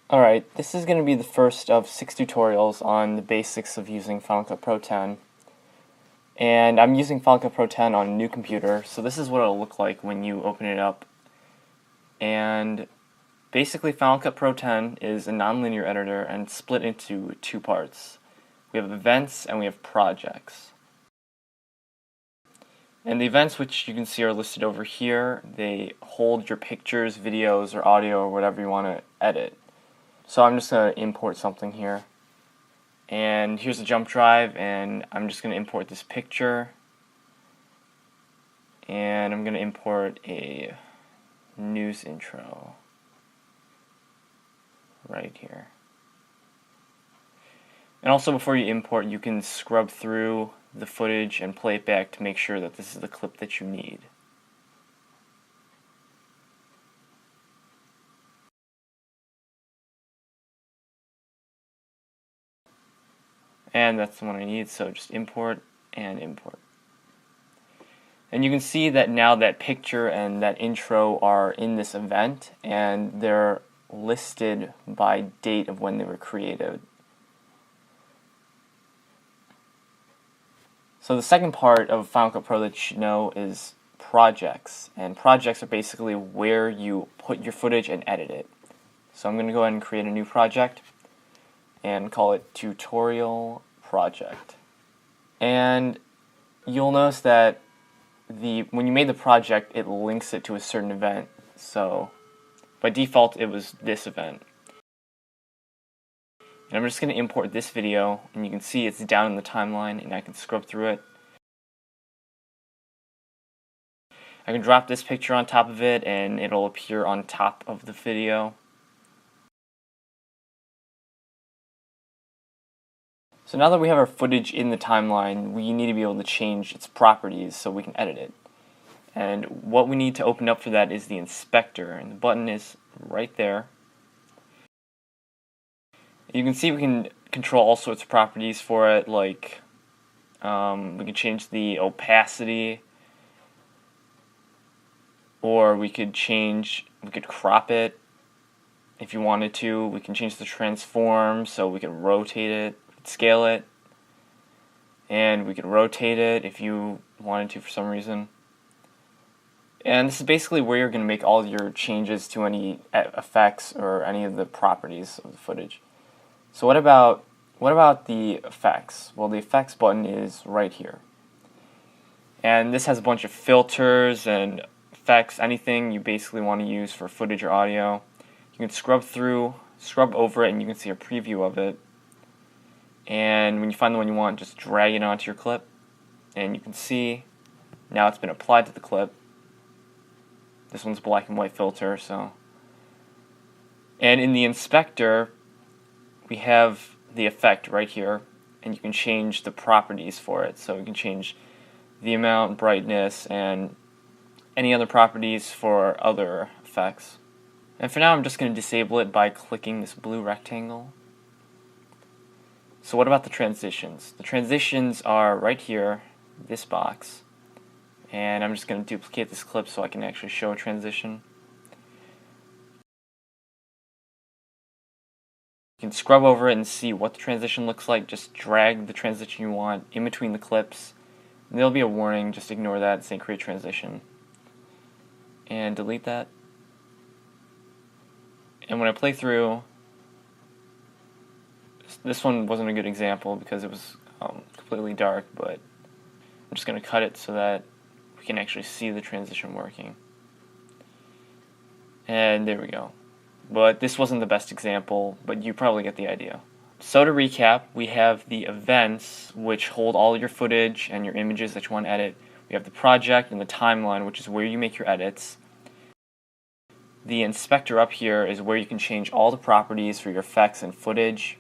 Alright, this is going to be the first of 6 tutorials on the basics of using Final Cut Pro 10. And I'm using Final Cut Pro 10 on a new computer, so this is what it'll look like when you open it up. And basically Final Cut Pro 10 is a nonlinear editor and it's split into 2 parts. We have events and we have projects. And the events, which you can see are listed over here, they hold your pictures, videos, or audio, or whatever you want to edit. So I'm just going to import something here. And here's a jump drive, and I'm just going to import this picture. And I'm going to import a news intro right here. And also, before you import, you can scrub through the footage and play it back to make sure that this is the clip that you need. And that's the one I need, so just import and import. And you can see that now that picture and that intro are in this event, and they're listed by date of when they were created. So the second part of Final Cut Pro that you should know is projects. And projects are basically where you put your footage and edit it. So I'm going to go ahead and create a new project and call it tutorial project. And you'll notice that when you made the project, it links it to a certain event. So by default, it was this event. And I'm just going to import this video, and you can see it's down in the timeline, and I can scrub through it. I can drop this picture on top of it, and it'll appear on top of the video. So now that we have our footage in the timeline, we need to be able to change its properties so we can edit it. And what we need to open up for that is the inspector, and the button is right there. You can see we can control all sorts of properties for it, like we can change the opacity, or we could crop it if you wanted to. We can change the transform, so we could rotate it, scale it, and we could rotate it if you wanted to for some reason. And this is basically where you're going to make all your changes to any effects or any of the properties of the footage. So what about the effects? Well, the effects button is right here. And this has a bunch of filters and effects, anything you basically want to use for footage or audio. You can scrub over it, and you can see a preview of it. And when you find the one you want, just drag it onto your clip, and you can see now it's been applied to the clip. This one's black and white filter, so. And in the inspector, we have the effect right here, and you can change the properties for it. So we can change the amount, brightness, and any other properties for other effects. And for now, I'm just going to disable it by clicking this blue rectangle. So what about the transitions? The transitions are right here, this box. And I'm just going to duplicate this clip so I can actually show a transition. You can scrub over it and see what the transition looks like. Just drag the transition you want in between the clips. And there'll be a warning, just ignore that and say create transition. And delete that. And when I play through, this one wasn't a good example because it was completely dark, but I'm just going to cut it so that we can actually see the transition working. And there we go. But this wasn't the best example, but you probably get the idea. So to recap, we have the events, which hold all your footage and your images that you want to edit. We have the project and the timeline, which is where you make your edits. The inspector up here is where you can change all the properties for your effects and footage.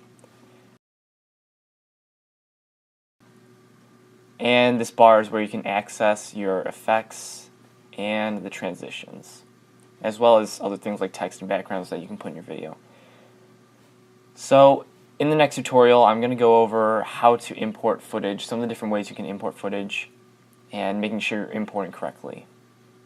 And this bar is where you can access your effects and the transitions, as well as other things like text and backgrounds that you can put in your video. So in the next tutorial, I'm going to go over how to import footage, some of the different ways you can import footage, and making sure you're importing correctly.